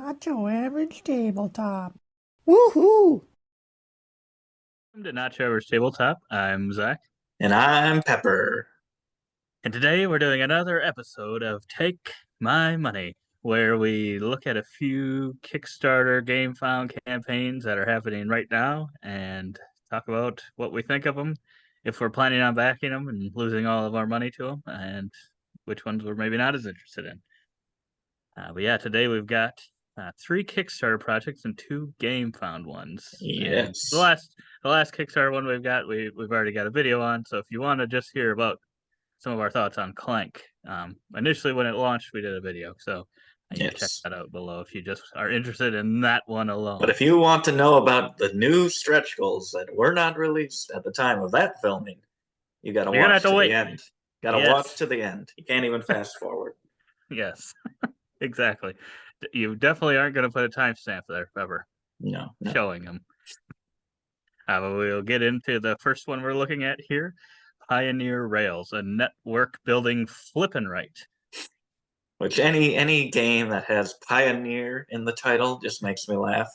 Not your average tabletop. Woohoo! Welcome to Not Trevor's Tabletop. I'm Zach, And I'm Pepper. and today we're doing another episode of Take My Money, where we look at a few Kickstarter game found campaigns that are happening right now and talk about what we think of them, if we're planning on backing them and losing all of our money to them, and which ones we're maybe not as interested in. But yeah, today we've got three Kickstarter projects and two game found ones. And the Yes. last the last Kickstarter one we've already got a video on. So if you want to just hear about some of our thoughts on Clank, initially when it launched, we did a video. So you can check Yes. that out below if you just are interested in that one But alone. if you want to know about the new stretch goals that were not released at the time of that filming, you got to You're gonna have watch to to the wait. end. Got to watch Yes, to the end. You can't even fast forward. yes, exactly. You definitely aren't gonna put a timestamp there, Pepper, No, no. showing them. But we'll get into the first one we're looking at here. Pioneer Rails, a network building flippin' right. Which any game that has Pioneer in the title just makes me laugh.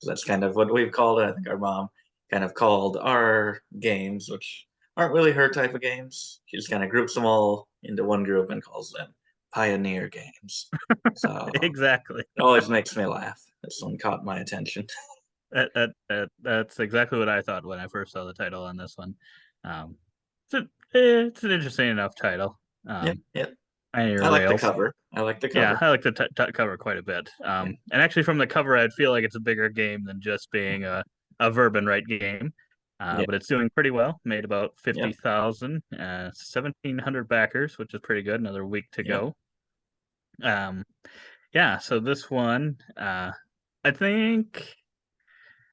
'Cause that's kind of what we've called it. I think our mom kind of called our games, which aren't really her type of games. She just kind of groups them all into one group and calls them Pioneer games. So Exactly. it always makes me laugh. This one caught my attention. That's exactly what I thought when I first saw the title on this one. Um, it's an interesting enough title. Yep, Um, yep. I Pioneer like the Rails. cover. I like the Yeah, cover. I like the cover quite a bit. Yeah, And actually from the cover, I'd feel like it's a bigger game than just being a verb and write game. yeah, But it's doing pretty well. Made about yep, 50,000, 1,700 backers, which is pretty good. Another week to yep. go. Um, yeah, so this one, I think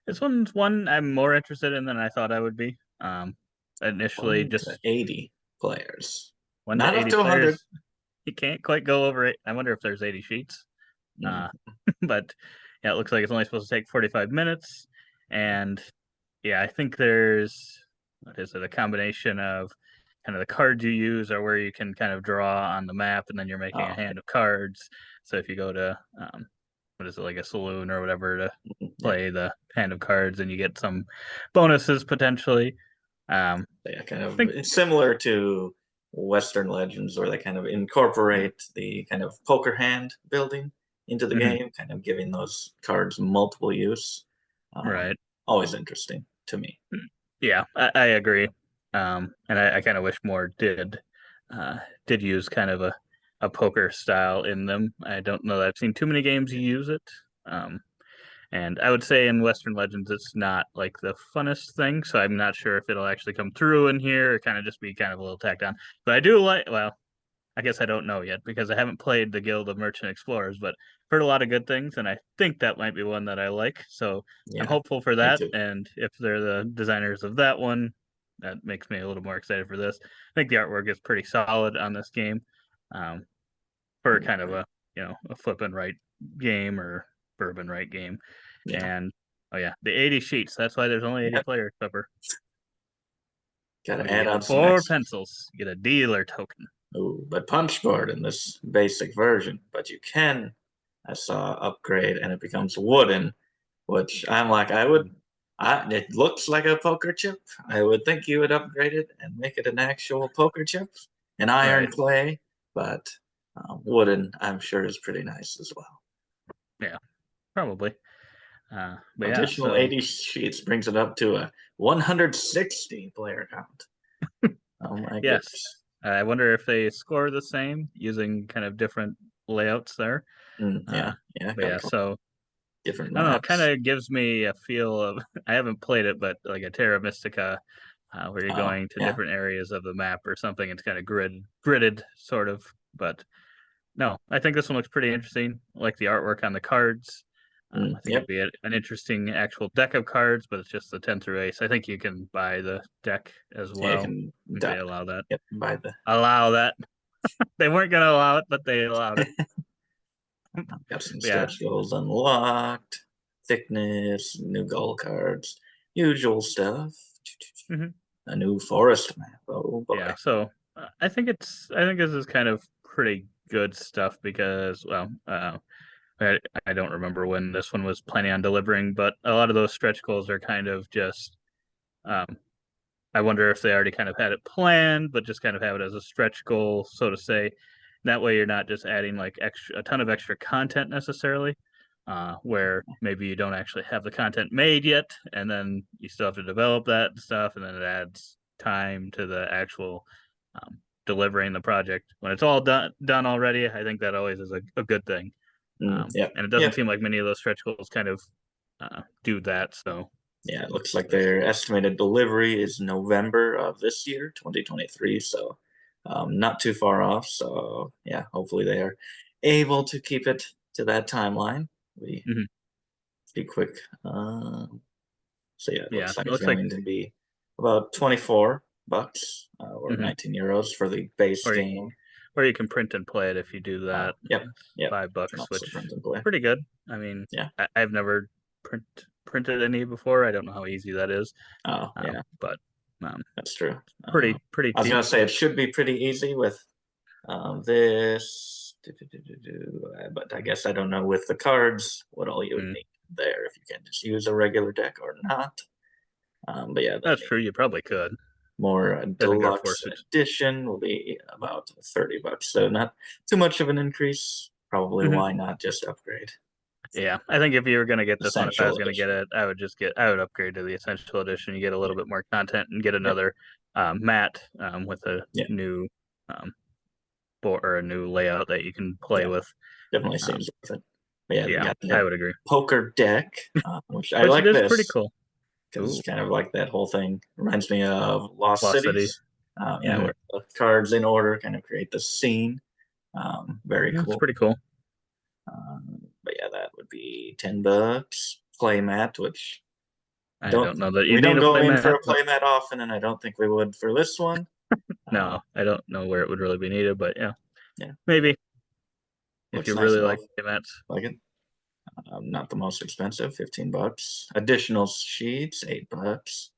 this one's one I'm more interested in than I thought I would be. Initially, 1 to just 80 players. one to Not up 80 to 100. players. You can't quite go over it. I wonder if there's 80 sheets. Mm, Uh, but yeah, it looks like it's only supposed to take 45 minutes. And yeah, I think there's, what is it, a combination of kind of the cards you use or where you can kind of draw on the map and then you're making a oh, hand of cards. So if you go to, what is it, like a saloon or whatever to yeah. play the hand of cards and you get some bonuses potentially. Yeah, kind I of think, it's similar to Western Legends, where they kind of incorporate the kind of poker hand building into the mhm, game, kind of giving those cards multiple use. Um, right. Always interesting to me. Yeah, I agree. And I kind of wish more did use kind of a poker style in them. I don't know that I've seen too many games use it. Um, and I would say in Western Legends it's not like the funnest thing, so I'm not sure if it'll actually come through in here or kind of just be kind of a little tacked on. But I do like, well, I guess I don't know yet because I haven't played the Guild of Merchant Explorers, but heard a lot of good things, and I think that might be one that I like. So I'm Yeah, hopeful for me that. too. And if they're the designers of that one, that makes me a little more excited for this. I think the artwork is pretty solid on this game, um, for kind of a flip and right game or bourbon right game. Yeah, And oh yeah, the 80 sheets. That's why there's only 80 yep. players. Pepper. Got What to do you add get? on some Four extra. pencils. You get a dealer token. Ooh, but punch board in this basic version, but you can. I saw upgrade and it becomes wooden, which I'm like, it looks like a poker chip. I would think you would upgrade it and make it an actual poker chip, an iron Right. clay, but wooden, I'm sure, is pretty nice as well. Yeah, probably. But yeah, Additional so 80 sheets brings it up to a 160 player count. Oh my yes, goodness. I wonder if they score the same using kind of different layouts there. Uh, Yeah, yeah, but got a yeah, couple so different I don't know. It kind maps. of gives me a feel of I haven't played it, but like a Terra Mystica, where you're Oh, going to yeah, different areas of the map or something. It's kind of gridded sort of. But no, I think this one looks pretty interesting. I like the artwork on the cards. I think it'd yep. be an interesting actual deck of cards, but it's just the 10 through ace. I think you can buy the deck as Yeah, you well can if they allow that. yep, buy the. Allow that. They weren't gonna allow it, but they allowed it. Got some Yeah. stretch goals unlocked, thickness, new goal cards, usual stuff. Hmm. A new forest map. Oh Yeah. boy. So I think this is kind of pretty good stuff because, well, I don't remember when this one was planning on delivering, but a lot of those stretch goals are kind of just um, I wonder if they already kind of had it planned, but just kind of have it as a stretch goal, so to say. That way, you're not just adding like a ton of extra content necessarily, where maybe you don't actually have the content made yet, and then you still have to develop that stuff, and then it adds time to the actual delivering the project. When it's all done already, I think that always is a good thing. Yep. And it doesn't Yep. seem like many of those stretch goals kind of do that. So Yeah, it looks like their estimated delivery is November of this year, 2023. So not too far off. So yeah, hopefully they are able to keep it to that timeline. We mhm. be quick. So yeah, it Yeah, looks like it it's looks like, going to be about 24 bucks or mhm. 19 euros for the base Or game. or you can print and play it if you do that. Yep, It's yep. Can $5, also which print and is play. pretty good. I mean, Yeah. I've never printed any before. I don't know how easy that is, Oh, yeah, but um, that's true. pretty I was cheap. gonna say it should be pretty easy with this, but I guess I don't know with the cards what all you would Mm, need there if you can just use a regular deck or not. But yeah, then that's the true. You probably could. more I think they're deluxe forced it. edition will be about 30 bucks. So not too much of an increase. Probably Hmm. why not just upgrade? Yeah, I think if you were gonna get this one, if I Essential was gonna get edition. it, I would upgrade to the essential edition. You get a little bit more content and get another mat with a Yeah, new um, board or a new layout that you can play yeah, with. definitely Um, seems worth it. But yeah, they yeah, got I that would agree. poker deck, which I Which it like is pretty this cool. because Ooh, it's kind of like that whole thing. Reminds me of Lost Lost City. Cities. Yeah, Hmm. where the cards in order kind of create the scene. Very Yeah, it's cool. pretty cool. But yeah, that would be 10 bucks. Playmat, which I don't don't know that you we need don't a go in for playmat, a but playmat often, and I don't think we would for this one. Uh, no, I don't know where it would really be needed. But yeah, yeah, maybe if looks you nice really though. like playmats, Like it. Not the most expensive, 15 bucks. Additional sheets, 8 bucks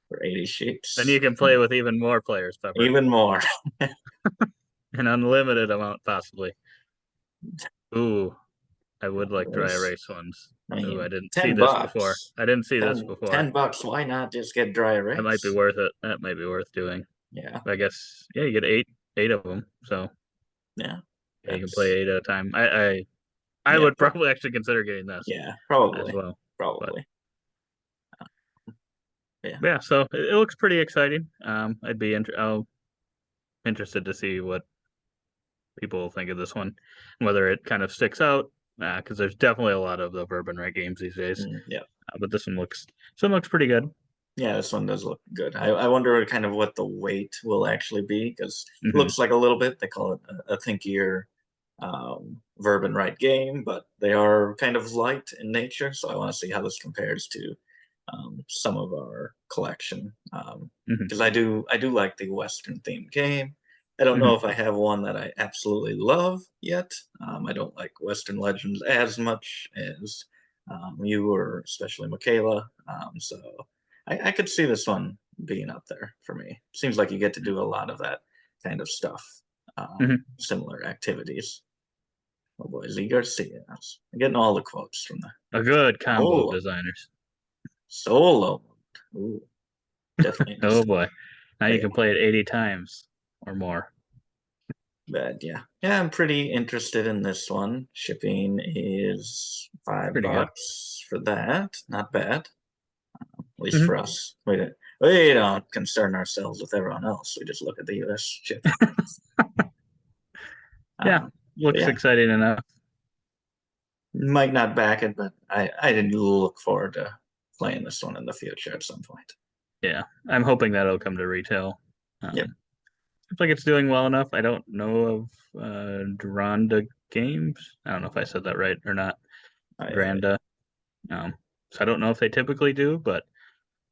for 80 then you sheets. can play with even more players, Pepper, Even more. an unlimited amount possibly. Ooh, I would like dry Race. erase ones. I Ooh, I mean, didn't see 10 this before. bucks. I didn't see this 10, before. 10 bucks. Why not just get dry That might be erase? worth it. That might be worth doing. Yeah, I guess yeah, you get eight of them, so yeah. yeah, you can play That's 8 at a time. I yeah, would probably actually consider getting this yeah, as probably, well. But probably. Yeah. yeah, so it looks pretty exciting. I'll interested to see what people think of this one, and whether it kind of sticks out. Because there's definitely a lot of the Bourbon Right games these days, Yeah. but this one looks pretty good. Yeah, this one does look good. I wonder kind of what the weight will actually be because it Hmm. looks like a little bit. They call it a thinkier verb and write game, but they are kind of light in nature. So I want to see how this compares to some of our collection Hmm. because I do like the Western themed game. I don't know Hmm. if I have one that I absolutely love yet. I don't like Western Legends as much as you or especially Michaela. So I could see this one being up there for me. Seems like you get to do a lot of that kind of stuff, Hmm. similar activities. Oh boy, Z Garcia. I'm getting all the quotes from the A good combo of solo. designers. Solo. Ooh, definitely Oh interesting. boy, now But you yeah, can play it 80 times or more. but yeah, I'm pretty interested in this one. Shipping is five Pretty good. bucks for that. Not bad, at least Hmm. for us. We don't concern ourselves with everyone else. We just look at the U.S. shipping. Yeah, But looks yeah, exciting enough. might not back it, but I didn't look forward to playing this one in the future at some point. Yeah, I'm hoping that'll come to retail. Yep. Looks like it's doing well enough. I don't know of Duranda Games. I don't know if I said that right or not. I Duranda. Um, so I don't know if they typically do, but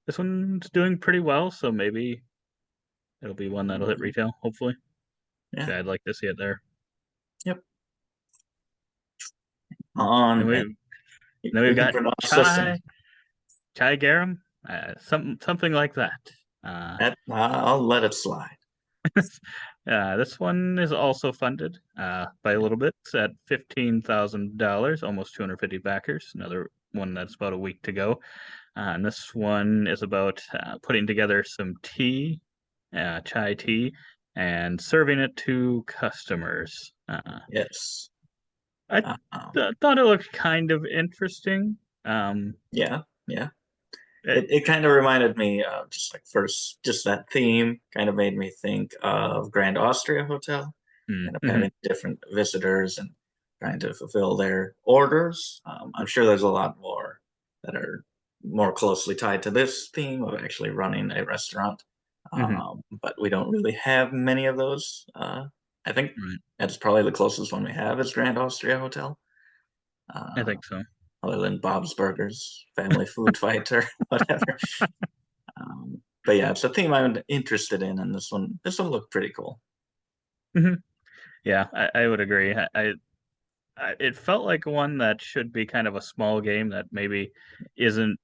this one's doing pretty well. So maybe it'll be one that'll hit retail. Hopefully, yeah. yeah, I'd like to see it there. Yep. And On and we then we've you can got pronounce this one. Chai Garam, something like that. I'll let it slide. This one is also funded by a little bit. It's at $15,000, almost 250 backers. Another one that's about a week to go. And this one is about putting together some tea, chai tea, and serving it to customers. Yes. I thought it looked kind of interesting. Um, Yeah, yeah. it, It kind of reminded me of just like first, just that theme kind of made me think of Grand Austria Hotel, kind of mhm, having different visitors and trying to fulfill their orders. I'm sure there's a lot more that are more closely tied to this theme of actually running a restaurant. mhm, But we don't really have many of those. I think right. that's probably the closest one we have is Grand Austria Hotel. I Uh, think so. Other than Bob's Burgers, Family Food Fight, or whatever. But yeah, it's a theme I'm interested in, and this one looked pretty cool. Mhm. Yeah, I would agree. It felt like one that should be kind of a small game that maybe isn't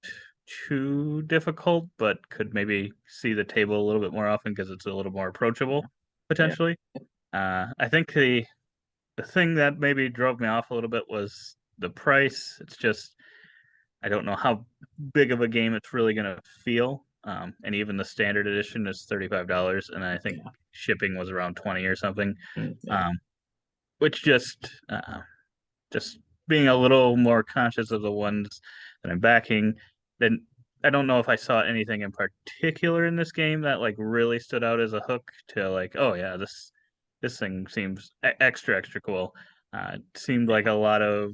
too difficult, but could maybe see the table a little bit more often because it's a little more approachable, Yeah, potentially. I think the thing that maybe drove me off a little bit was the price. It's just I don't know how big of a game it's really gonna feel. And even the standard edition is $35, and I think yeah, shipping was around 20 or something. yeah, Um, which just being a little more conscious of the ones that I'm backing, then I don't know if I saw anything in particular in this game that like really stood out as a hook to like, oh yeah, this thing seems extra cool. It seemed like a lot of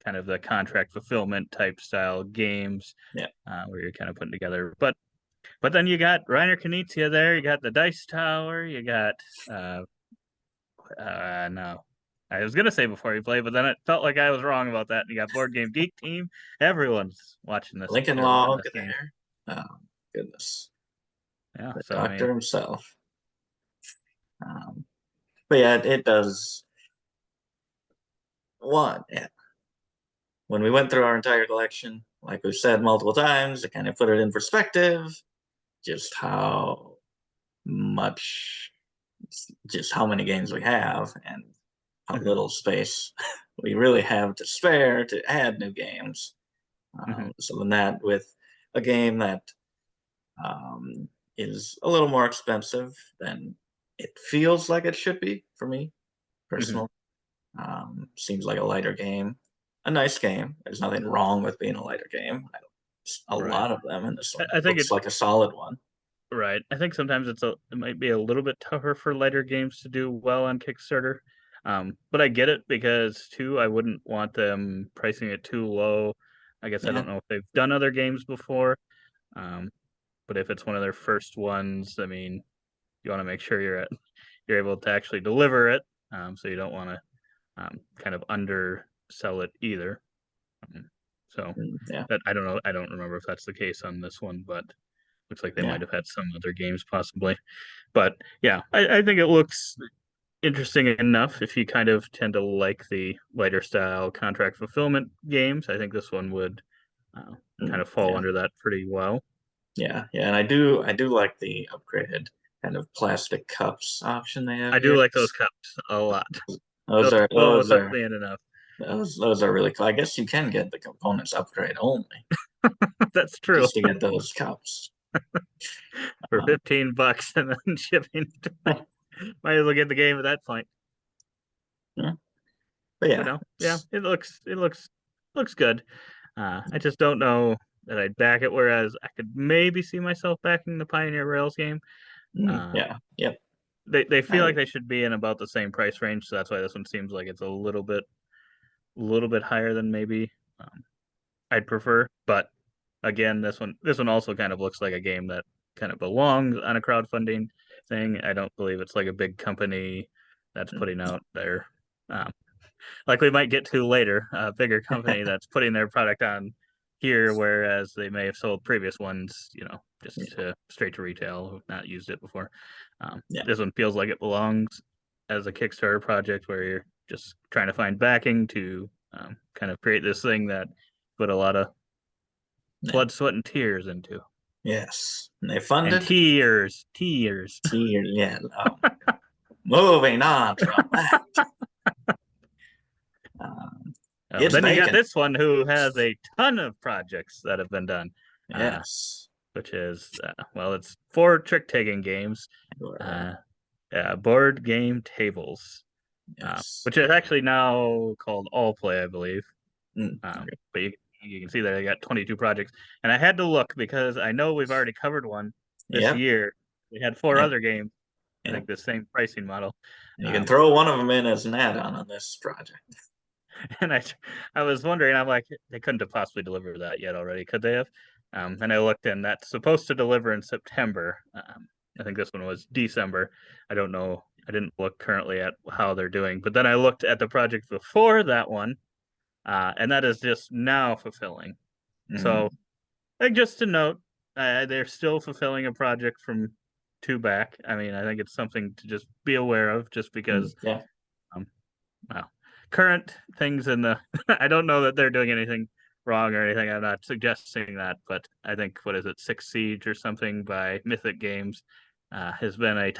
kind of the contract fulfillment type style games yeah. where you're kind of putting together. But then you got Reiner Knizia there, you got the Dice Tower, you got uh, no. I was gonna say before you play, but then it felt like I was wrong about that. You got Board Game Geek Team. Everyone's watching this Lincoln or running Log this game. there. Oh, goodness, Yeah. the So I doctor mean, himself. Um, but yeah, it does. One, yeah. When we went through our entire collection, like we've said multiple times, to kind of put it in perspective, just how much, just how many games we have, and how mhm, little space we really have to spare to add new games. mhm, So then that with a game that um, is a little more expensive than it feels like it should be for me mhm, personally. Seems like a lighter game, a nice game. There's nothing wrong with being a lighter game. A right. lot of them, and this one I think looks it like a solid one. right. I think sometimes it might be a little bit tougher for lighter games to do well on Kickstarter. But I get it because too, I wouldn't want them pricing it too low. I guess I Yeah, don't know if they've done other games before. Um, but if it's one of their first ones, I mean, you want to make sure you're able to actually deliver it. So you don't want to kind of undersell it either. Um, so yeah, that I don't know. I don't remember if that's the case on this one, but looks like they yeah. might have had some other games possibly. But yeah, I think it looks interesting enough if you kind of tend to like the lighter style contract fulfillment games. I think this one would uh, kind of fall Yeah, under that pretty well. yeah. And I do like the upgraded kind of plastic cups option they have I do here. like those cups a lot. Those Those are those almost hooked are me in enough. those are really cool. I guess you can get the components upgrade only That's true. just to get those cups. For Um, $15 and then shipping. Might as well get the game at that point. yeah. But But yeah, no, yeah, it looks good. I just don't know that I'd back it. Whereas I could maybe see myself backing the Pioneer Rails game. Uh, yeah, yep. they feel I like they should be in about the same price range, so that's why this one seems like it's a little bit higher than maybe um, I'd prefer. But again, this one also kind of looks like a game that kind of belongs on a crowdfunding thing. I don't believe it's like a big company that's putting no. out their um, like we might get to later, a bigger company that's putting their product on here, whereas they may have sold previous ones, just Yeah, to straight to retail, not used it before. yeah. This one feels like it belongs as a Kickstarter project where you're just trying to find backing to kind of create this thing that put a lot of Yeah. blood, sweat, and tears into. Yes. And they And funded tears. tier. Yeah. Oh. moving on from that. It's Then you got bacon. this one who has a ton of projects that have been done. Yes. Which is well, it's 4 trick-taking games, board game tables, Yes. which is actually now called All Play, I believe. Okay. But you can see that I got 22 projects, and I had to look because I know we've already covered one this Yep. year. We had 4 Yep. other games. I Yep. think the same pricing model. And you can throw one of them in as an add-on on this project. And I was wondering, I'm like, they couldn't have possibly delivered that yet already, could they have? And I looked, and that's supposed to deliver in September. I think this one was December. I don't know. I didn't look currently at how they're doing, but then I looked at the project before that one, and that is just now fulfilling. So, I think just to note, they're still fulfilling a project from 2 back. I mean, I think it's something to just be aware of, just because Yeah. well, current things in the I don't know that they're doing anything wrong or anything. I'm not suggesting that, but I think what is it, Six Siege or something by Mythic Games has been a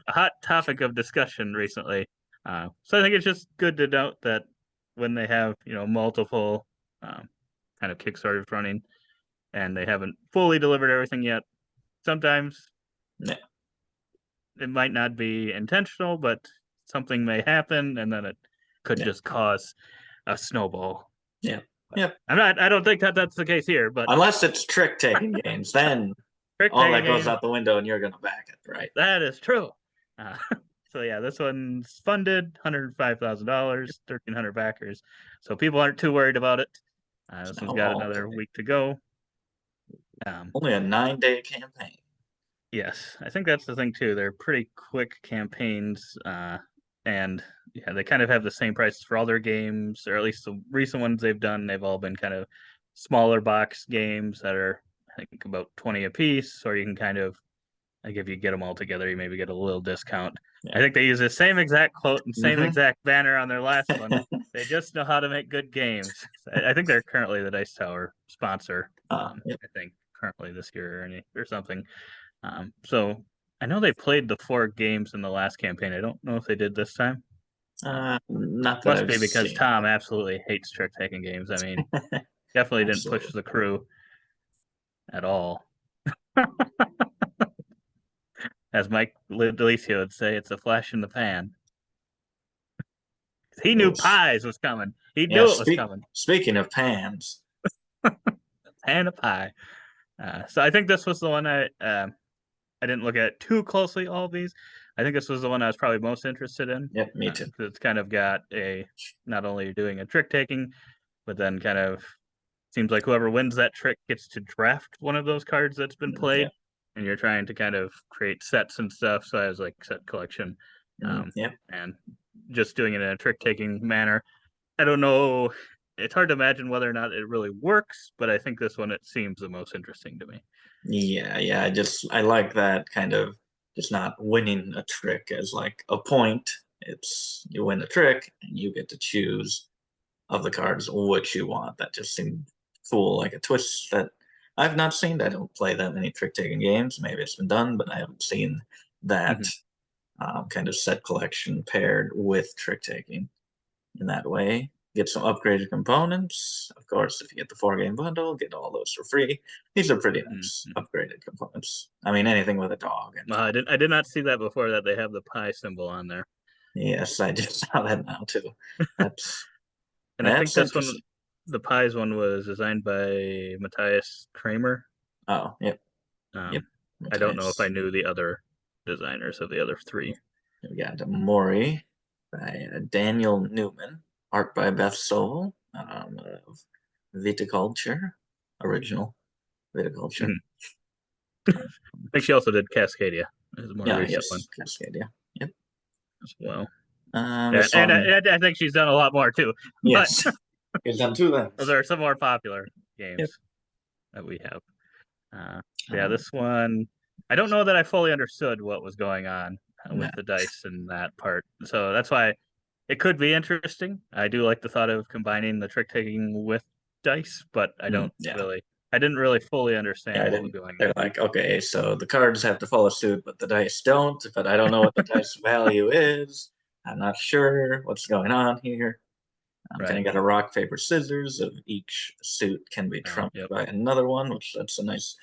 hot topic of discussion recently. So I think it's just good to note that when they have multiple kind of Kickstarters running and they haven't fully delivered everything yet, sometimes Yeah. it might not be intentional, but something may happen, and then it could just cause a snowball. Yeah. Yep. I don't think that that's the case here, but Unless it's trick-taking games, then all that goes out the window and you're going to back it, right? That is true. So yeah, this one's funded, $105,000, 1,300 backers. So people aren't too worried about it. This one's got another week to go. Only a 9-day campaign. Yes, I think that's the thing too. They're pretty quick campaigns, and yeah, they kind of have the same prices for all their games, or at least the recent ones they've done. They've all been kind of smaller box games that are, I think, about 20 a piece, or you can kind of, like, if you get them all together, you maybe get a little discount. Yeah. I think they use the same exact quote and same exact banner on their last one. They just know how to make good games. I think they're currently the Dice Tower sponsor. I think currently this year or something. So I know they played the 4 games in the last campaign. I don't know if they did this time. Not that Must I've be because seen. Tom absolutely hates trick-taking games. I mean, definitely didn't push the crew at all. As Mike Delicio would say, it's a flash in the pan. He knew pies was coming. He knew it was coming. Speaking of pans. Pan of pie. So I think this was the one I didn't look at too closely, all of these. I think this was the one I was probably most interested in. Yep, me too. It's kind of got not only doing a trick taking, but then kind of seems like whoever wins that trick gets to draft one of those cards that's been played, and you're trying to kind of create sets and stuff. So I was like set collection, and just doing it in a trick taking manner. I don't know. It's hard to imagine whether or not it really works, but I think this one, it seems the most interesting to me. Yeah. I like that kind of just not winning a trick as like a point. It's you win a trick and you get to choose of the cards which you want. That just seemed cool, like a twist that I've not seen. I don't play that many trick-taking games. Maybe it's been done, but I haven't seen that kind of set collection paired with trick-taking in that way. Get some upgraded components. Of course, if you get the 4-game bundle, get all those for free. These are pretty nice upgraded components. I mean, anything with a dog. I did not see that before, that they have the pie symbol on there. Yes, I just saw that now too. And I think this one, the pies one, was designed by Matthias Kramer. Oh, yep. I don't know if I knew the other designers of the other 3. We got Mori by Daniel Newman, art by Beth Soul of Viticulture, original Viticulture. I think she also did Cascadia. Is more recent one. Cascadia. Yep. As well. And I think she's done a lot more too. Yes. She's done 2 things. Those are some more popular games that we have. This one, I don't know that I fully understood what was going on with the dice and that part. So that's why it could be interesting. I do like the thought of combining the trick taking with dice, but I don't really I didn't really fully Yeah, understand I what was didn't. going They're on. like, okay, so the cards have to follow suit, but the dice don't. But I don't know what the dice value is. I'm not sure what's going on here. I'm kind Right. of got a rock, paper, scissors of each suit can be Oh, trumped yep. by another one, which that's a nice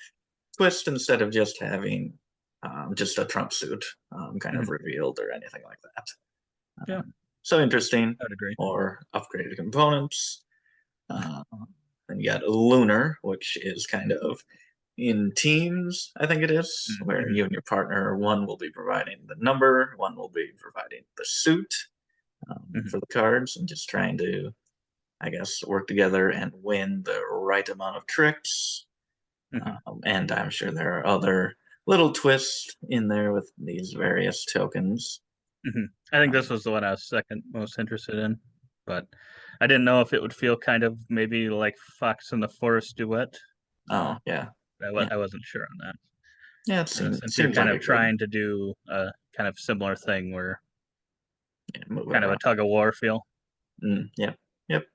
twist instead of just having just a trump suit kind of Mhm. revealed or anything like that. Yeah, So interesting. I would agree. Or upgraded components. Uh, then you got Lunar, which is kind of in teams, I think it is, where Mhm. you and your partner, one will be providing the number, one will be providing the suit Mhm. for the cards, and just trying to, I guess, work together and win the right amount of tricks. Mhm. And I'm sure there are other little twists in there with these various tokens. Mhm. I think this Um, was the one I was second most interested in, but I didn't know if it would feel kind of maybe like Fox and the Forest duet. Uh, oh yeah, I yeah, I wasn't sure on that. yeah. It Since you're seems kind like of it could. trying to do a kind of similar thing where Yeah, move it kind of a around. tug of war feel. Yep, yep.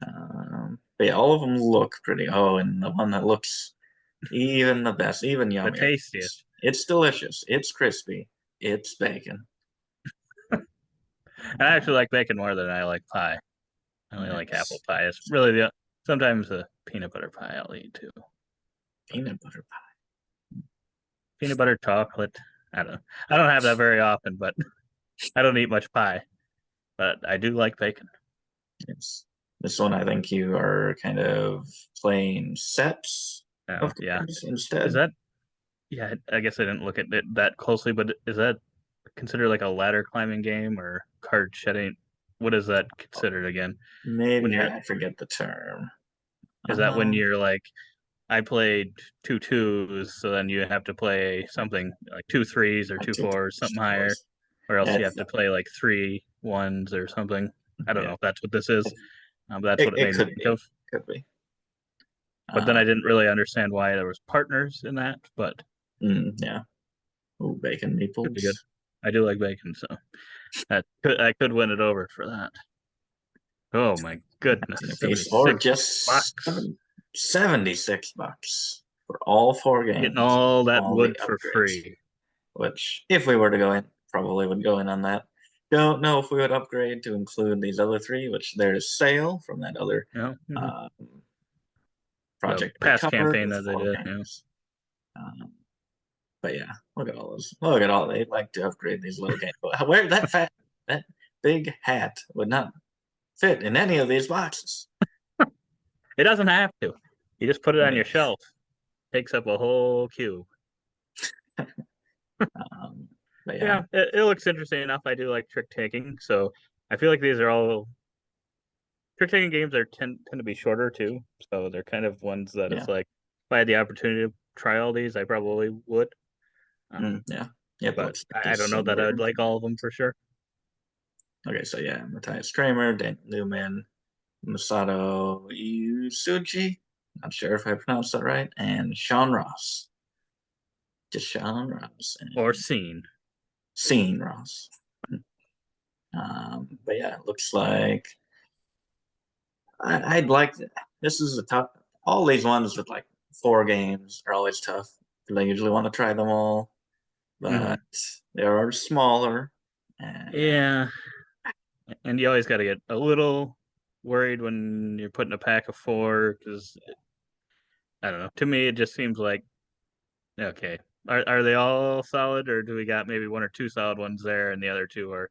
But yeah, all of them look pretty. Oh, and the one that looks even the best, even The yummier. tastiest. It's delicious. It's crispy. It's bacon. And I Uh, actually like bacon more than I like pie. I only like apple it's pie. It's really the sometimes the peanut butter pie I'll eat too. peanut butter pie. Peanut butter chocolate. I don't have that very often, but I don't eat much pie. But I do like bacon. It's this one. I think you are kind of playing sets Oh of yeah. cards Is instead. that yeah, I guess I didn't look at it that closely, but is that considered like a ladder climbing game or card shedding? What is that considered again? When Maybe you're I forget the term. is that when Um, you're like I played two twos, so then you have to play something like two threes or I two took fours, something of higher, course. or else Yeah, you have to play like three ones or something. I don't know yeah. if that's what this is. That's what it It made me could think be. of. Could be. But then Uh, I didn't really understand why there was partners in that, but yeah. Ooh, bacon could be good. meatballs. I do like bacon, so I could win it over for that. Oh my goodness, 19 apiece, or 76 just bucks. 76 bucks for all four Getting games, all that all the wood for upgrades. free. Which, if we were to go in, probably would go in on that. Don't know if we would upgrade to include these other three, which there's Sail from that other You know, um, the project we past covered campaign with that they four did, games. Um, but yeah, look at all those. Look at all they like to upgrade these little games. But where that big hat would not fit in any of these boxes. It doesn't have to. You just put it on your Okay. shelf. Takes up a whole cube. But yeah, Yeah, it looks interesting enough. I do like trick taking, so I feel like these are all trick taking games are tend to be shorter too. So they're kind of ones that yeah, it's like if I had the opportunity to try all these, I probably would. yeah. Yep, But looks I pretty don't know that I similar. would like all of them for sure. Okay, so yeah, Matthias Kramer, Dan Newman, Masato Yusuji. Not sure if I pronounced that right. And Sean Ross. Just Sean Ross. Or And seen. Scene Ross. But yeah, it looks like I'd like this is a tough. All these ones with like four games are always tough. I usually want to try them all, Hmm. but they are smaller. And Yeah, and you always got to get a little worried when you're putting a pack of four because I don't know. To me, it just seems like okay. Are they all solid, or do we got maybe one or two solid ones there, and the other two are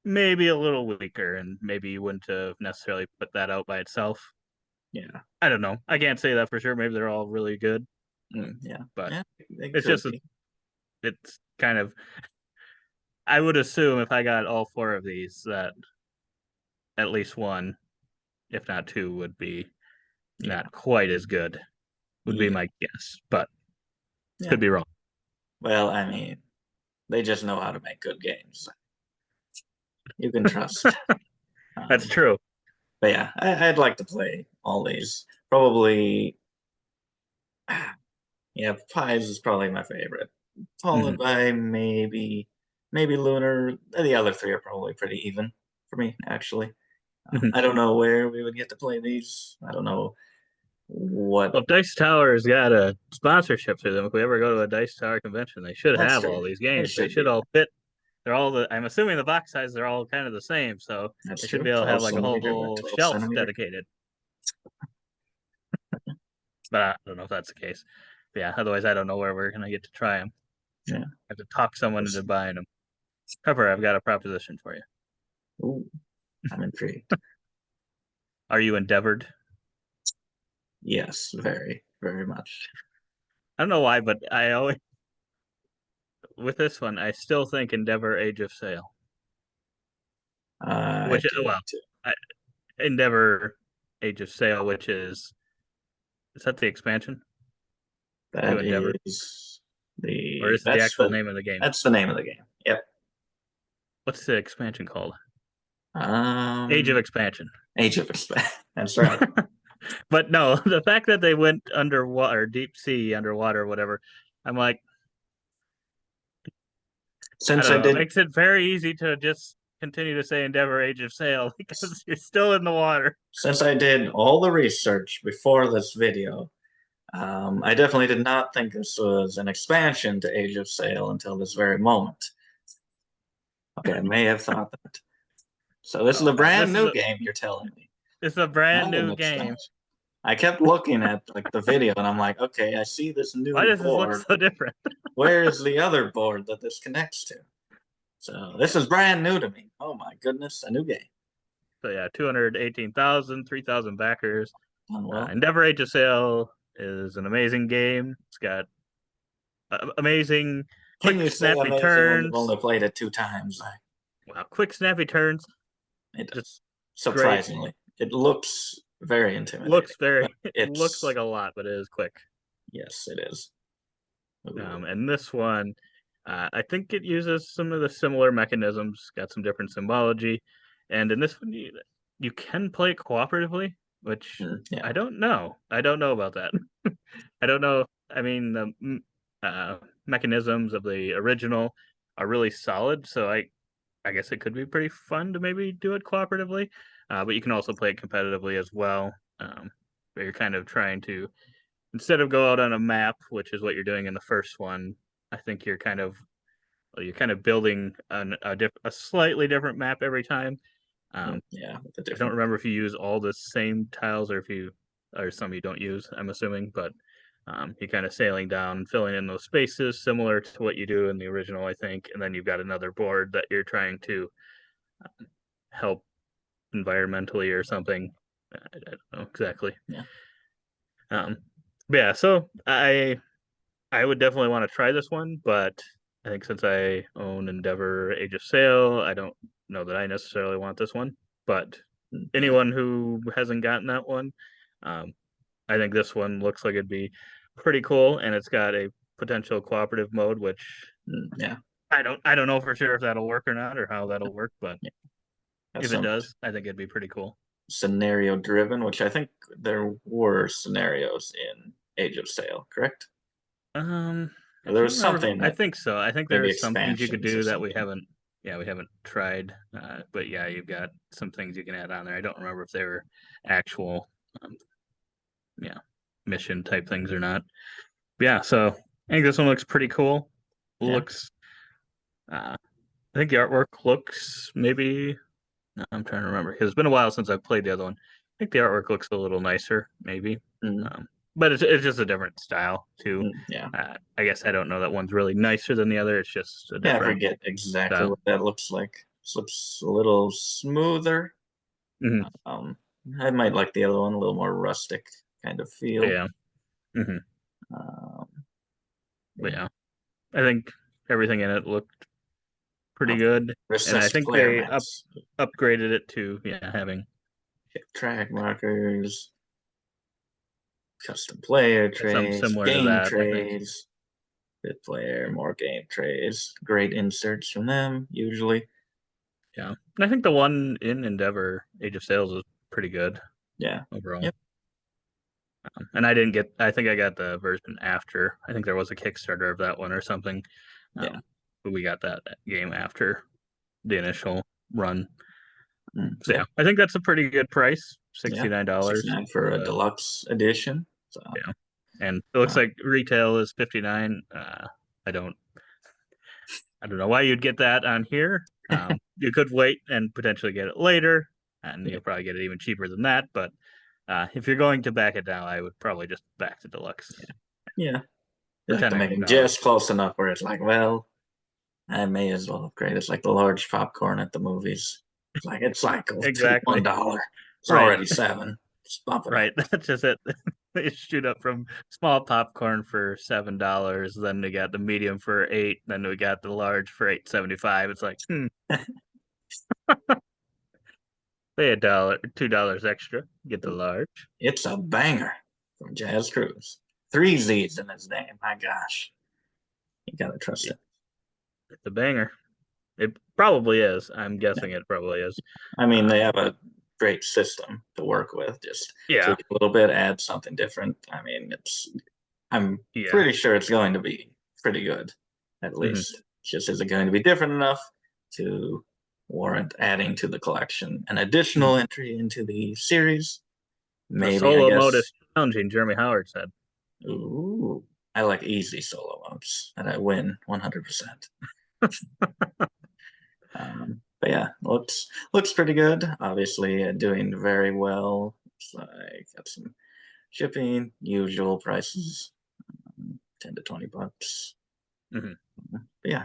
maybe a little weaker, and maybe you wouldn't have necessarily put that out by itself. yeah, I don't know. I can't say that for sure. Maybe they're all really good, yeah, but yeah, they it's could just be. it's kind of. I would assume if I got all four of these, that at least one, if not two, would be Yeah, not quite as good. Would be yeah, my guess, but yeah. could be wrong. Well, I mean, they just know how to make good games. You can trust. That's Um, true. but yeah, I'd like to play all these. Probably, yeah, Pies is probably my favorite, followed Hmm. by maybe Lunar. The other three are probably pretty even for me, actually. Hmm. I don't know where we would get to play these. I don't know What? Well, if Dice Tower's got a sponsorship through them, if we ever go to a Dice Tower convention, they should That's have true. all these They games. They should should be. all fit. They're all I'm assuming the box size, they're all kind of the same, so That's they should true. be able to have 12 like a centimeter by whole 12 shelf centimeter. dedicated. But I don't know if that's the case. But yeah, otherwise I don't know where we're gonna get to try them. Yeah. I have to talk someone into buying them. Pepper, I've got a proposition for you. Ooh, I'm intrigued. Are you endeavored? Yes, very, very much. I don't know why, but I always with this one, I still think Endeavor Age of Sail. I Which do well, too. I, Endeavor Age of Sail, which is that the expansion to That Endeavor, is or is it the actual name of the game? that's the name of the game. Yep. What's the expansion called? Age of Um, Expansion. Age of Expansion. That's right. But no, the fact that they went underwater, deep sea, underwater, whatever, I'm like, I Since don't I know. It did makes it very easy to just continue to say Endeavor Age of Sail because you're still in the water. since I did all the research before this video, I definitely did not think this was an expansion to Age of Sail until this very moment. Okay, I may have thought that. So this is Oh a no, brand new game, you're telling me. this is a brand Not an new game. expansion. I kept looking at like the video and I'm like, okay, I see this Why new does this look board. so different? Where is the other board that this connects to? So this is brand new to me. Oh my goodness, a new game. So yeah, 218,000, 3,000 backers. Done well. Endeavor Age of Sail is an amazing game. It's got amazing Can quick, you say snappy amazing when you've turns. only played it 2 times? Wow, quick, snappy turns. It Just does. great. Surprisingly. It looks very intimidating. Looks very. But It looks it's like a lot, but it is quick. yes, it is. Ooh. And this one, I think it uses some of the similar mechanisms. Got some different symbology, and in this one, you can play it cooperatively, which Yeah. I don't know. I don't know about that. I don't know. I mean, the mechanisms of the original are really solid, so I guess it could be pretty fun to maybe do it cooperatively. But you can also play it competitively as well, where you're kind of trying to instead of go out on a map, which is what you're doing in the first one. I think you're kind of building a slightly different map every time. Yeah, with the I don't different. remember if you use all the same tiles or if you or some you don't use. I'm assuming, but you're kind of sailing down and filling in those spaces, similar to what you do in the original, I think. And then you've got another board that you're trying to help environmentally or something. I don't know exactly. Yeah. But yeah, so I would definitely want to try this one, but I think since I own Endeavor Age of Sail, I don't know that I necessarily want this one. But Yeah. anyone who hasn't gotten that one, um, I think this one looks like it'd be pretty cool, and it's got a potential cooperative mode, which Yeah. I don't know for sure if that'll work or not, or how that'll work, but Yeah. That's if it some does, I think it'd be pretty cool. scenario driven, which I think there were scenarios in Age of Sail, correct? I There can't was remember. something I that think so. I think maybe there's some things you could expansions or do that we something. haven't. Yeah, we haven't tried. But yeah, you've got some things you can add on there. I don't remember if they were actual, um, yeah, mission type things or not. But yeah, so I think this one looks pretty cool. Yeah. Looks. I think the artwork looks maybe. I'm trying to remember because it's been a while since I've played the other one. I think the artwork looks a little nicer, maybe. Mm. But it's just a different style too. Yeah. I guess I don't know that one's really nicer than the other. It's just a Yeah, I different forget exactly style. what that looks like. This looks a little smoother. Hmm. Um, I might like the other one, a little more rustic kind of feel. Yeah. Hmm. Um, But yeah. yeah, I think everything in it looked pretty good, and I Recessed think player they mats, upgraded it to having hip track markers, custom player something trays, similar to game that. I think. trays, fifth player, more game trays. Great inserts from them, usually. Yeah, and I think the one in Endeavor Age of Sales is pretty good Yeah. overall. Yep. And I didn't get. I think I got the version after. I think there was a Kickstarter of that one or something. Yeah. But we got that game after the initial run. So Yeah. yeah, I think that's a pretty good price. $69. 69 for a deluxe edition. So yeah, and it looks like retail is 59. I don't know why you'd get that on here. You could wait and potentially get it later, and yeah, you'll probably get it even cheaper than that. But if you're going to back it now, I would probably just back the deluxe yeah. for You have ten to make extra it dollars. just close enough where it's like, well, I may as well upgrade. It's like the large popcorn at the movies. It's like Exactly. $1. It's Right. already $7. Just bump it up. Right. That's just it. They shoot up from small popcorn for $7, then we got the medium for 8, then we got the large for $8.75. It's like, pay $2 extra, get the large. It's a banger from Jazz Cruise. 3 Z's in his name. My gosh. You gotta trust it. It's a banger. It probably is. I'm guessing it probably is. I mean, they have a great system to work with. Just Yeah. tweak a little bit, add something different. I mean, I'm Yeah. pretty sure it's going to be pretty good, at Mm-hmm. least. Just is it going to be different enough to warrant adding to the collection an additional entry into the series? The Maybe, I solo guess. mode is challenging, Jeremy Howard said. Ooh, I like easy solo modes, and I win 100%. But yeah, looks pretty good. Obviously, doing very well. It's like got some shipping, usual prices, $10 to $20. Mm-hmm. But yeah,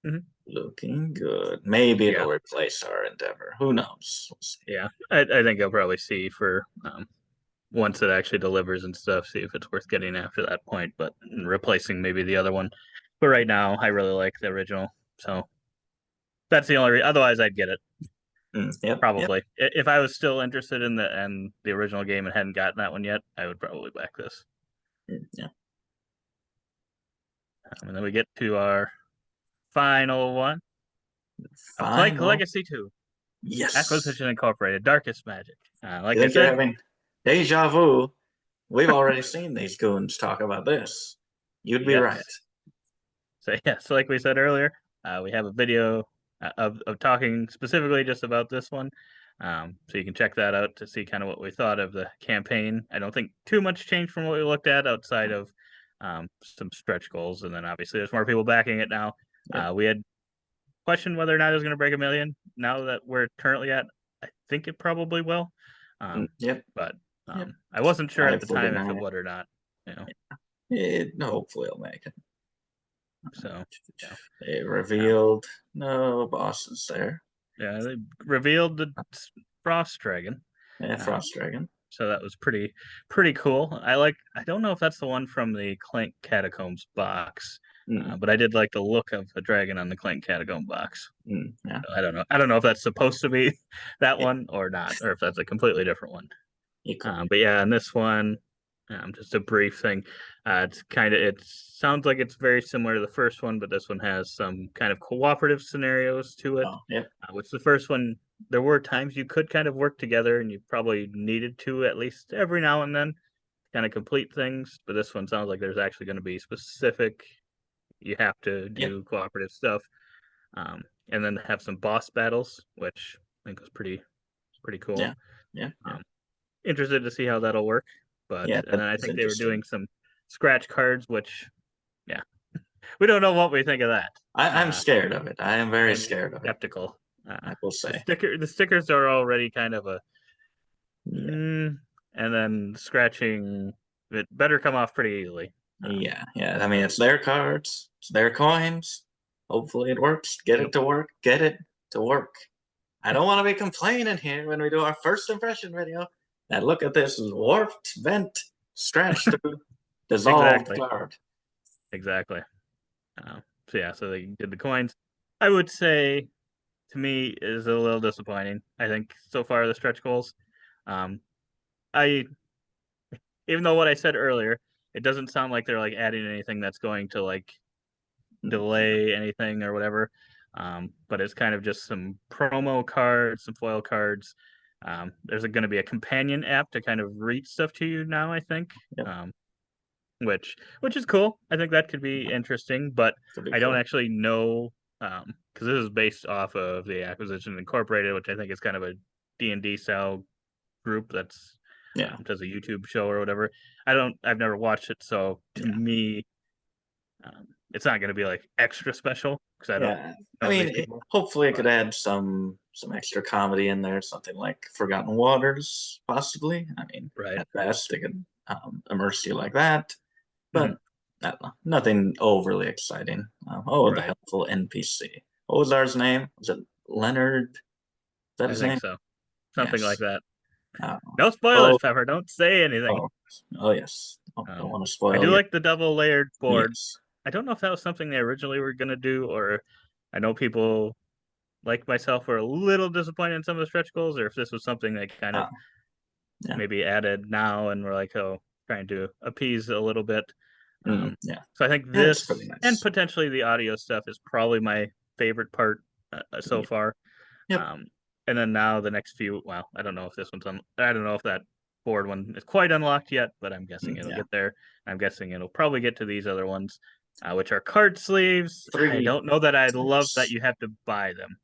Mm-hmm. looking good. Maybe Yeah. it'll replace our Endeavor. Who knows? We'll see. Yeah. I think I'll probably see for once it actually delivers and stuff, see if it's worth getting after that point, but replacing maybe the other one. But right now, I really like the original. So that's the only otherwise I'd get it. Yep. Probably. If I was still interested in the original game and hadn't gotten that one yet, I would probably back this. Yeah. And then we get to our final one. Clank Final. Legacy 2. Yes. Acquisition Incorporated. Darkest Magic. Like You I think you're said, having deja vu? We've already seen these goons talk about this. You'd be yes. right. So yeah, so like we said earlier, we have a video of talking specifically just about this one. So you can check that out to see kind of what we thought of the campaign. I don't think too much changed from what we looked at outside of some stretch goals, and then obviously there's more people backing it now. Yep. We had questioned whether or not it was going to break 1 million. Now that we're currently at, I think it probably will. Yep. But Yep. I wasn't sure at the time if it 549. would or not. You know, Hopefully it'll make it. so yeah. They revealed no bosses there. Yeah, they revealed the Frost Dragon. Yeah, Frost Dragon. So that was pretty cool. I don't know if that's the one from the Clank Catacombs box, but I did like the look of the dragon on the Clank Catacomb box. Yeah. So I don't know if that's supposed to be that one or not, or if that's a completely different one. But yeah, in this one, just a brief thing. It sounds like it's very similar to the first one, but this one has some kind of cooperative scenarios to it. Oh, yep. Which the first one, there were times you could kind of work together, and you probably needed to at least every now and then kind of complete things. But this one sounds like there's actually going to be specific. You have to do cooperative stuff, and then have some boss battles, which I think was pretty cool. Yeah. Yeah. Interested to see how that'll work. But Yeah, and then I think they were interesting. doing some scratch cards, which we don't know what we think of that. I'm scared of it. I am very scared of it. Skeptical. I will say. The stickers are already kind of a Yeah. and then scratching it better come off pretty easily. Yeah. I mean, it's their cards, it's their coins. Hopefully it works. Get it to work. Get it to work. I don't want to be complaining here when we do our first impression video. That look at this warped, bent, scratched through, dissolved card. Exactly. So they did the coins. I would say, to me, is a little disappointing. I think so far the stretch goals. Even though what I said earlier, it doesn't sound like they're like adding anything that's going to like delay anything or whatever. But it's kind of just some promo cards, some foil cards. There's going to be a companion app to kind of read stuff to you now, I think. Yep. Which is cool. I think that could be interesting, but I don't actually know because this is based off of the Acquisition Incorporated, which I think is kind of a D&D style group that's Yeah. does a YouTube show or whatever. I've never watched it, so to Yeah. me, it's not going to be like extra special because I don't Yeah. I know mean, these people. hopefully it could But add some extra comedy in there, something like Forgotten Waters, possibly. I mean, right, at best, they could immerse you like that, mhm, but I don't know, nothing overly exciting. The right. helpful NPC. What was ours name? Was it Leonard? Is that I his think name? so. Something like Yes. that. Uh, No spoilers, oh, Pepper. Don't say anything. oh, oh, yes. Don't Um, want to I spoil do you. like the double layered board. Yes. I don't know if that was something they originally were going to do, or I know people like myself were a little disappointed in some of the stretch goals, or if this was something they kind of Uh, yeah. maybe added now and we're like, oh, trying to appease a little bit. Yeah. So I think Yeah, it's pretty this and nice. potentially the audio stuff is probably my favorite part so Yeah. far. Yep. Um, and then now the next few, well, I don't know if this one's on, I don't know if that board one is quite unlocked yet, but I'm guessing it'll Yeah. get there. I'm guessing it'll probably get to these other ones, which are card sleeves. I Three don't know that I love that types. you have to buy them.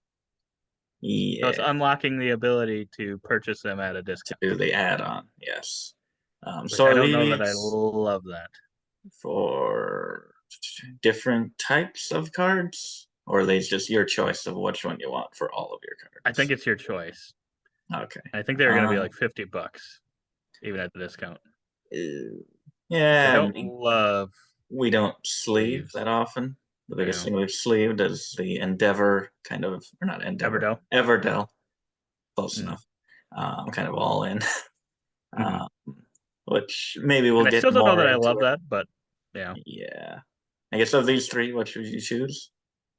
So it's Yeah. unlocking the ability to purchase them at a To discount, do the add-on. Yes. which So I are don't know that I these love that. for different types of cards, or are they just your choice of which one you want for all of your I think cards? it's your choice. Okay. I think they're going to be Um. like $50, even at the discount. Which I Yeah. I don't mean, love we don't sleeve sleeves. that often. The I biggest know. thing we've sleeved is the Endeavor kind of, or not Endeavor, Everdell. Everdell. Close Mm. enough. Kind of all in. Hmm. Um, which maybe we'll And I get still don't know more that I into love it. that, but yeah. Yeah. I guess of these three, what should you choose?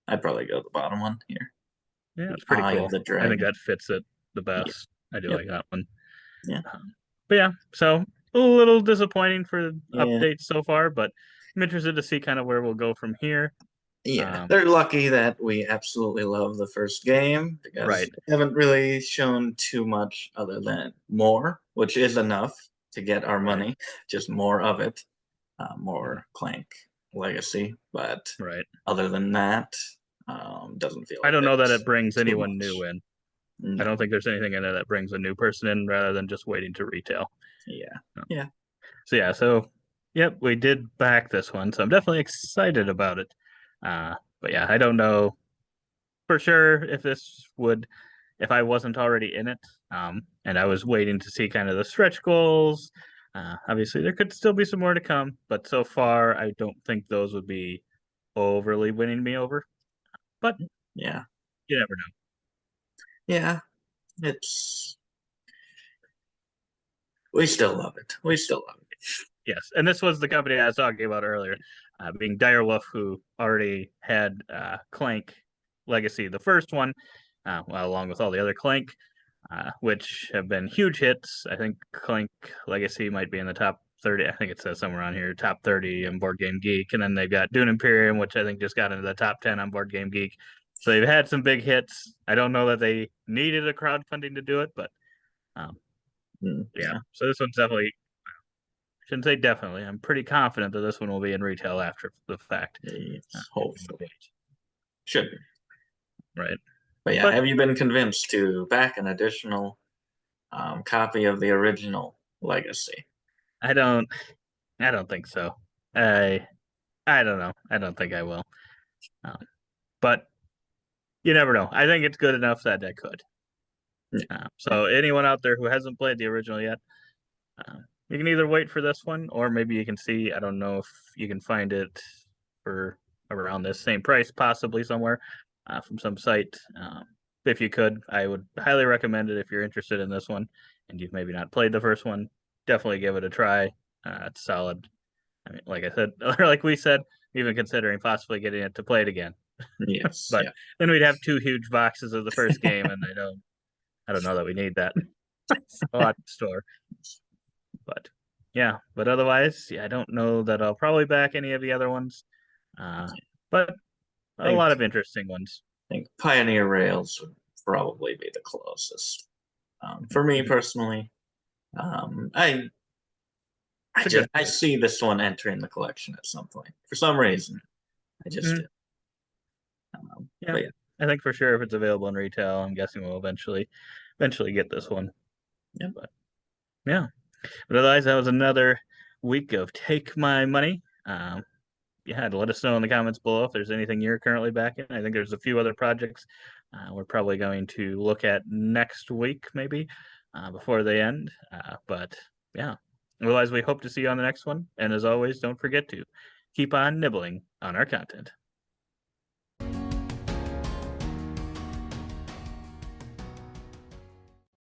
I'd probably go the bottom one here. Yeah, The it's pretty Eye of cool. the I think Dragon. that fits it the Yeah. best. I do Yep. like that one. Yeah. But yeah, so a little disappointing for Yeah. updates so far, but I'm interested to see kind of where we'll go from here. Yeah. Um, They're lucky that we absolutely love the first game because right, they haven't really shown too much other than more, which is enough to get our right, money. Just more of it. mhm, More Clank Legacy. But right. other than that, doesn't feel I like don't know that it there's brings too anyone new much. in. I don't No. think there's anything in there that brings a new person in rather than just waiting to retail. Yeah. No. Yeah. So yeah, so yep, we did back this one, so I'm definitely excited about it. But yeah, I don't know for sure if this would, if I wasn't already in it, and I was waiting to see kind of the stretch goals. Obviously, there could still be some more to come, but so far, I don't think those would be overly winning me over. But Yeah. you never know. Yeah. It's we still love it. We still love it. Yes, and this was the company I was talking about earlier, being Direwolf, who already had Clank Legacy, the first one, well, along with all the other Clank, which have been huge hits. I think Clank Legacy might be in the top 30. I think it says somewhere on here, top 30 Yep. in Board Game Geek, and then they've got Dune Imperium, which I think just got into the top 10 on Board Game Geek. So they've had some big hits. I don't know that they needed a crowdfunding to do it, but um, yeah. Yeah. So this one's definitely, shouldn't say definitely. I'm pretty confident that this one will be in retail after the fact. It's We can hopefully wait, should be. right? But yeah, But have you been convinced to back an additional copy of the original Legacy? I don't. I don't think so. I I don't know. I don't think I will. Um, but you never know. I think it's good enough that I could. Yeah. Yeah. So anyone out there who hasn't played the original yet, you can either wait for this one, or maybe you can see. I don't know if you can find it for around this same price, possibly somewhere from some site. If you could, I would highly recommend it if you're interested in this one and you've maybe not played the first one. Definitely give it a try. It's solid. I mean, like I said, or like we said, even considering possibly getting it to play it again. Yes. But Yeah. then we'd have two huge boxes of the first game, and I don't know that we need that. It's a lot to store. But yeah, but otherwise, yeah, I don't know that I'll probably back any of the other ones. Uh, but I a think lot of interesting ones. Pioneer Rails would probably be the closest. For me Mhm. personally, um, I It's a good I pick. see this one entering the collection at some point for some reason. I just Mhm. do. Yeah, But yeah, I think for sure if it's available in retail, I'm guessing we'll eventually get this one. yep. But Yeah. But otherwise, that was another week of Take My Money. Yeah, let us know in the comments below if there's anything you're currently backing. I think there's a few other projects we're probably going to look at next week, maybe before they end. But yeah, otherwise, we hope to see you on the next one. And as always, don't forget to keep on nibbling on our content.